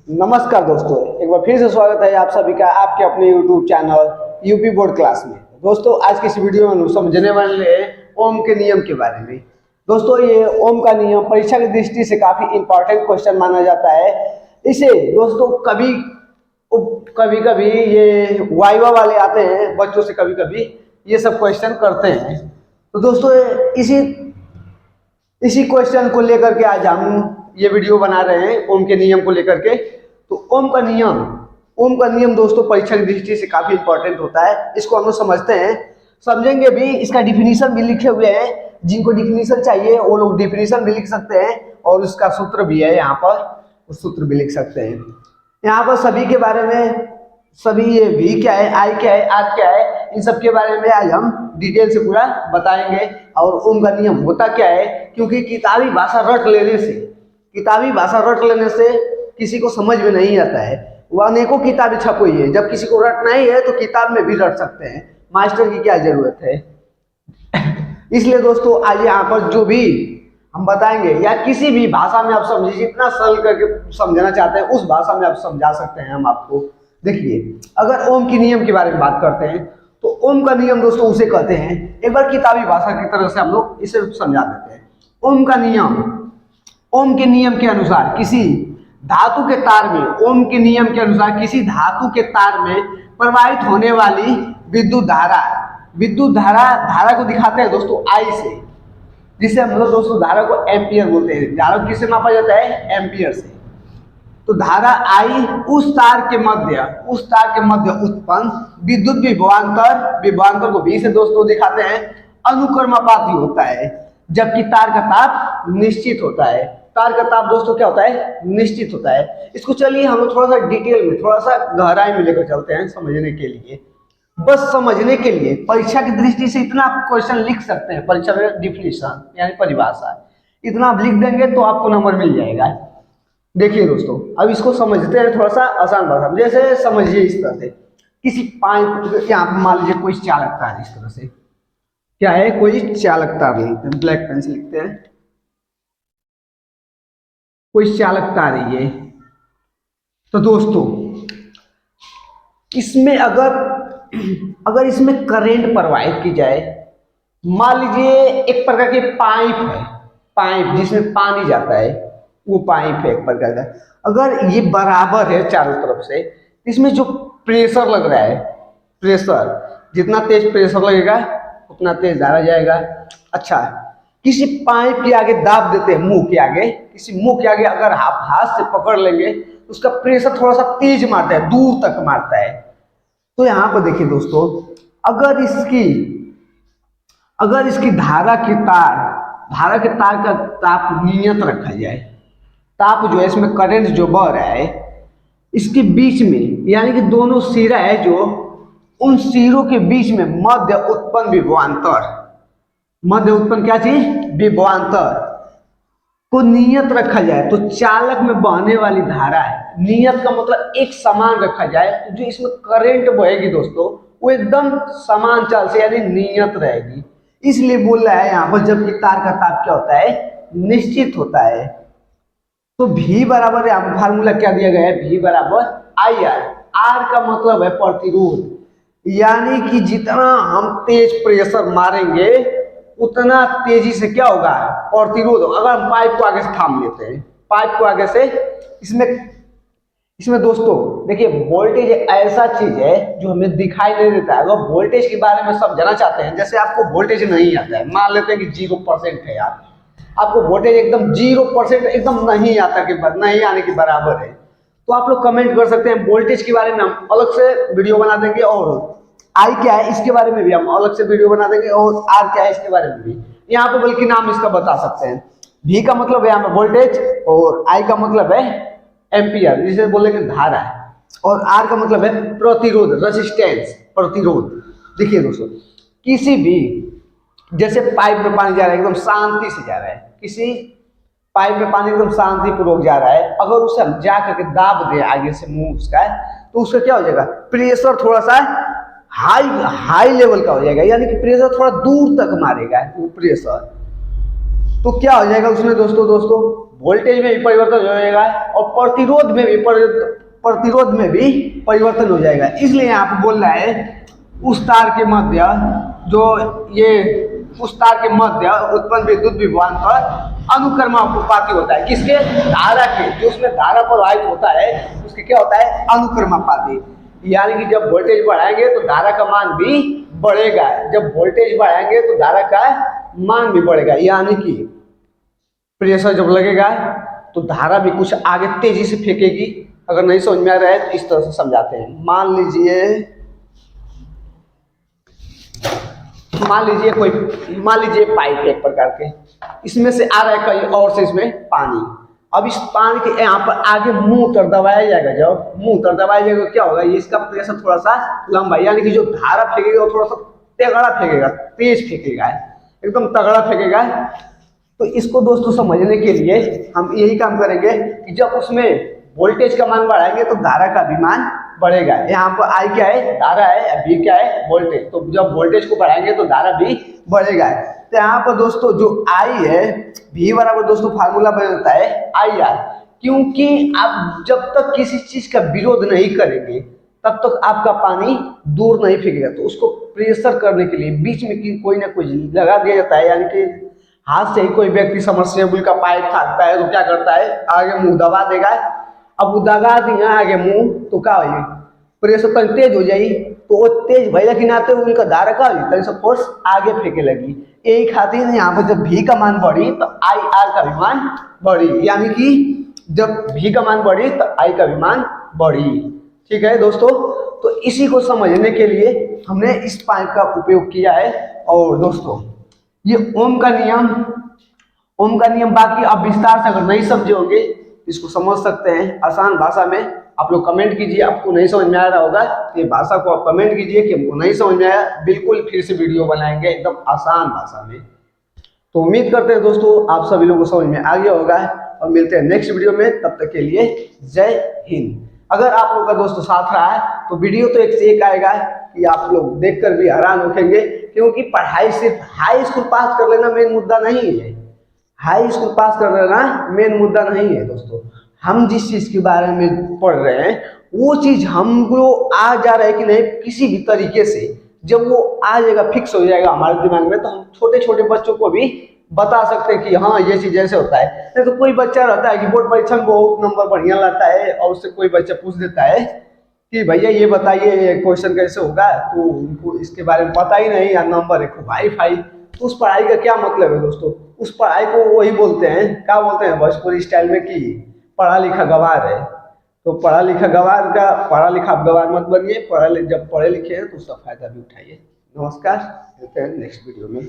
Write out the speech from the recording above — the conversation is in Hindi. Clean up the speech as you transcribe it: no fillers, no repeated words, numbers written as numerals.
नमस्कार दोस्तों, एक बार फिर से स्वागत है आप सभी का आपके अपने YouTube channel UP board class में। दोस्तों आज की इस वीडियो में हम समझने वाले हैं ओम के नियम के बारे में। दोस्तों ये ओम का नियम परीक्षा की दृष्टि से काफी इंपॉर्टेंट क्वेश्चन माना जाता है। इसे दोस्तों कभी कभी ये वाइवा वाले आते हैं बच्चों से, कभी कभी ये सब क्वेश्चन करते हैं। तो दोस्तों इसी क्वेश्चन को लेकर के आज हम ये वीडियो बना रहे हैं ओम के नियम को लेकर के। तो ओम का नियम दोस्तों परीक्षा की दृष्टि से काफी इंपॉर्टेंट होता है। इसको हम लोग समझते हैं, समझेंगे भी। इसका डिफिनीशन भी लिखे हुए हैं, जिनको डिफिनीशन चाहिए वो लोग डिफिनीशन भी लिख सकते हैं और उसका सूत्र भी है यहाँ पर, उस सूत्र भी लिख सकते हैं। यहाँ पर सभी के बारे में, सभी ये भी क्या है, आई क्या है, आर क्या है, इन सब के बारे में आज हम डिटेल से पूरा बताएंगे। और ओम का नियम होता क्या है, क्योंकि किताबी भाषा रट लेने से किसी को समझ में नहीं आता है। वो अनेकों किताबें छप हुई है, जब किसी को रटना ही है तो किताब में भी रट सकते हैं, मास्टर की क्या जरूरत है। इसलिए दोस्तों आज यहाँ पर जो भी हम बताएंगे या किसी भी भाषा में आप समझिए, जितना सरल करके समझना चाहते हैं उस भाषा में आप समझा सकते हैं हम आपको। देखिए अगर ओम के नियम के बारे में बात करते हैं तो ओम का नियम दोस्तों उसे कहते हैं, एक बार किताबी भाषा की तरह से हम लोग इसे समझा देते हैं। ओम का नियम, ओम के नियम के अनुसार किसी धातु के तार में, ओम के नियम के अनुसार किसी धातु के तार में प्रवाहित होने वाली विद्युत धारा को दिखाते हैं दोस्तों आई से, जिसे हम लोग दोस्तों धारा को एम्पियर बोलते हैं। धारा को किससे मापा जाता है? एम्पियर से। तो धारा आई उस तार के मध्य उत्पन्न विद्युत विभवांतर को भी से दोस्तों दिखाते हैं अनुक्रमानुपाती होता है, जबकि तार का ताप निश्चित होता है। तार का ताप दोस्तों क्या होता है? निश्चित होता है। इसको चलिए हम लोग थोड़ा सा डिटेल में, थोड़ा सा गहराई में लेकर चलते हैं समझने के लिए। बस समझने के लिए परीक्षा की दृष्टि से इतना क्वेश्चन लिख सकते हैं, परीक्षा में डिफिनीशन यानी परिभाषा इतना आप लिख देंगे तो आपको नंबर मिल जाएगा। देखिए दोस्तों अब इसको समझते हैं थोड़ा सा आसान भाषा में। जैसे समझिए इस तरह से, किसी पाइप, यहाँ पर मान लीजिए कोई चालक तार, इस तरह से क्या है, कोई चालक तार लिखते हैं, ब्लैक पेन से लिखते हैं, कोई चालक तार है ये। तो दोस्तों इसमें अगर इसमें करंट प्रवाहित की जाए, मान लीजिए एक प्रकार के पाइप है, पाइप जिसमें पानी जाता है, वो पाइप है एक प्रकार का। अगर ये बराबर है चारों तरफ से, इसमें जो प्रेशर लग रहा है, प्रेशर जितना तेज प्रेशर लगेगा उतना तेज धारा जाएगा। अच्छा, किसी पाइप के आगे दाब देते हैं, मुंह के आगे, किसी मुंह के आगे अगर आप हाथ से पकड़ लेंगे तो उसका प्रेशर थोड़ा सा तेज मारता है, दूर तक मारता है। तो यहाँ पर देखिए दोस्तों, अगर इसकी धारा के तार का ताप नियत रखा जाए, ताप जो है इसमें करंट जो बह रहा है इसके बीच में, यानी कि दोनों सिरा है जो, उन सिरों के बीच में मध्य उत्पन्न क्या चीज? विभवांतर को नियत रखा जाए तो चालक में बहने वाली धारा है, नियत का मतलब एक समान रखा जाए, तो जो इसमें करंट बहेगी दोस्तों वो एकदम समान चाल से यानी नियत रहेगी। इसलिए बोल रहा है यहाँ पर, जबकि तार का ताप क्या होता है? निश्चित होता है। तो V बराबर, यहाँ पर फार्मूला क्या दिया गया है? V बराबर IR। R का मतलब है प्रतिरोध, यानी कि जितना हम तेज प्रेशर मारेंगे उतना तेजी से क्या होगा? प्रतिरोध। अगर हम पाइप को आगे से थाम लेते हैं, पाइप को आगे से, इसमें दोस्तों देखिए वोल्टेज ऐसा चीज है जो हमें दिखाई नहीं देता है। अगर वोल्टेज के बारे में समझना चाहते हैं, जैसे आपको वोल्टेज नहीं आता है, मान लेते हैं कि 0% है, आपको वोल्टेज एकदम 0% एकदम नहीं आता, कि नहीं आने के बराबर है, तो आप लोग कमेंट कर सकते हैं। वोल्टेज के बारे में हम अलग से वीडियो बना देंगे, और आई क्या है इसके बारे में भी हम अलग से वीडियो बना देंगे, और आर क्या है इसके बारे में भी। यहाँ पे बल्कि नाम इसका बता सकते हैं। V का मतलब है यहाँ पे वोल्टेज, और I का मतलब है एम्पियर, जिसे बोलेंगे धारा है, और R का मतलब है प्रतिरोध, रेजिस्टेंस, प्रतिरोध। देखिए दोस्तों, किसी भी, जैसे पाइप में पानी जा रहा है एकदम शांति से जा रहा है, किसी पाइप में पानी एकदम शांति पूर्वक जा रहा है, अगर उसे हम जा करके दाब दे आगे से मुंह उसका, तो उसका क्या हो जाएगा? प्रेशर थोड़ा सा हाई लेवल का हो जाएगा, यानी कि प्रेशर थोड़ा दूर तक मारेगा वो प्रेशर। तो क्या हो जाएगा उसमें दोस्तों वोल्टेज में भी परिवर्तन हो जाएगा और प्रतिरोध में भी परिवर्तन हो जाएगा। इसलिए यहाँ पे बोल रहा है उस तार के मध्य जो ये उस तार के मध्य उत्पन्न विद्युत विभवांतर अनुक्रमानुपाती होता है। किसके? धारा के। जो उसमें धारा प्रवाहित होता है उसके क्या होता है? अनुक्रमानुपाती। यानी कि जब वोल्टेज बढ़ाएंगे तो धारा का मान भी बढ़ेगा, जब वोल्टेज बढ़ाएंगे तो धारा का मान भी बढ़ेगा। यानी कि प्रेशर जब लगेगा तो धारा भी कुछ आगे तेजी से फेंकेगी। अगर नहीं समझ में आ रहा है तो इस तरह से समझाते हैं। मान लीजिए पाइप एक प्रकार के, इसमें से आ रहा है कहीं और से इसमें पानी। अब इस पानी के यहाँ पर आगे मुंह तर दबाया जाएगा। जब मुंह तर दबाया जाएगा क्या होगा? ये इसका प्रेशर थोड़ा सा लंबा, यानी कि जो धारा फेंकेगा वो थोड़ा सा तगड़ा फेंकेगा, तेज फेंकेगा, एकदम तगड़ा फेंकेगा। तो इसको दोस्तों समझने के लिए हम यही काम करेंगे कि जब उसमें वोल्टेज का मान बढ़ाएंगे तो धारा का भी मान बढ़ेगा। यहाँ पर आई क्या है? धारा है, बी क्या है? वोल्टेज। तो जब वोल्टेज को बढ़ाएंगे तो धारा भी बढ़ेगा। तो यहाँ पर दोस्तों जो आई है, भी बराबर दोस्तों फार्मूला बनता है आई आर। क्योंकि आप जब तक किसी चीज का विरोध नहीं करेंगे तब तक आपका पानी दूर नहीं फेंकेगा। तो उसको प्रेशर करने के लिए बीच में कोई ना कोई लगा दिया जाता है। यानी कि हाथ से ही कोई व्यक्ति समरसेबुल का पाइप काटता है तो क्या करता है? आगे मुंह दबा देगा। अब वो दबा दिया आगे मुंह तो क्या हो, प्रेशर तक तेज हो जाएगी। तो वो तेज भैया कि नाते उनका धारा का तनी से फोर्स आगे फेंके लगी। यही खातिर यहाँ पर जब भी का मान बढ़ी तो आई आर का भी मान बढ़ी। यानी कि जब भी का मान बढ़ी तो आई का भी मान बढ़ी। ठीक है दोस्तों, तो इसी को समझने के लिए हमने इस पाइप का उपयोग किया है। और दोस्तों ये ओम का नियम बाकी आप विस्तार से अगर नहीं समझे होंगे इसको समझ सकते हैं आसान भाषा में। आप लोग कमेंट कीजिए, आपको नहीं समझ में आ रहा होगा तो ये भाषा को आप कमेंट कीजिए कि हमको नहीं समझ में आया, बिल्कुल फिर से वीडियो बनाएंगे एकदम आसान भाषा में। तो उम्मीद करते हैं दोस्तों आप सभी लोगों को समझ में आ गया होगा और मिलते हैं नेक्स्ट वीडियो में। तब तक के लिए जय हिंद। अगर आप लोग का दोस्तों साथ रहा है तो वीडियो तो एक से एक आएगा कि आप लोग देखकर भी हैरान होंगे, क्योंकि पढ़ाई सिर्फ हाई स्कूल पास कर लेना मेन मुद्दा नहीं है। हाई स्कूल पास कर लेना मेन मुद्दा नहीं है दोस्तों। हम जिस चीज के बारे में पढ़ रहे हैं वो चीज हमको आ जा रहा है कि नहीं किसी भी तरीके से। जब वो आ जाएगा, फिक्स हो जाएगा हमारे दिमाग में, तो हम छोटे छोटे बच्चों को भी बता सकते हैं कि हाँ ये चीज ऐसे होता है। नहीं तो कोई बच्चा रहता है कि बोर्ड परीक्षा में बहुत नंबर बढ़िया लाता है और उससे कोई बच्चा पूछ देता है कि भैया ये बताइए क्वेश्चन कैसे होगा, तो उनको इसके बारे में पता ही नहीं या नंबर है खूब हाई फाई। तो उस पढ़ाई का क्या मतलब है दोस्तों? उस पढ़ाई को वही बोलते हैं, क्या बोलते हैं भोजपुरी स्टाइल में कि पढ़ा लिखा गवार है। तो पढ़ा लिखा आप गवार मत बनिए, जब पढ़े लिखे हैं तो उसका फायदा भी उठाइए। नमस्कार, मिलते हैं नेक्स्ट वीडियो में।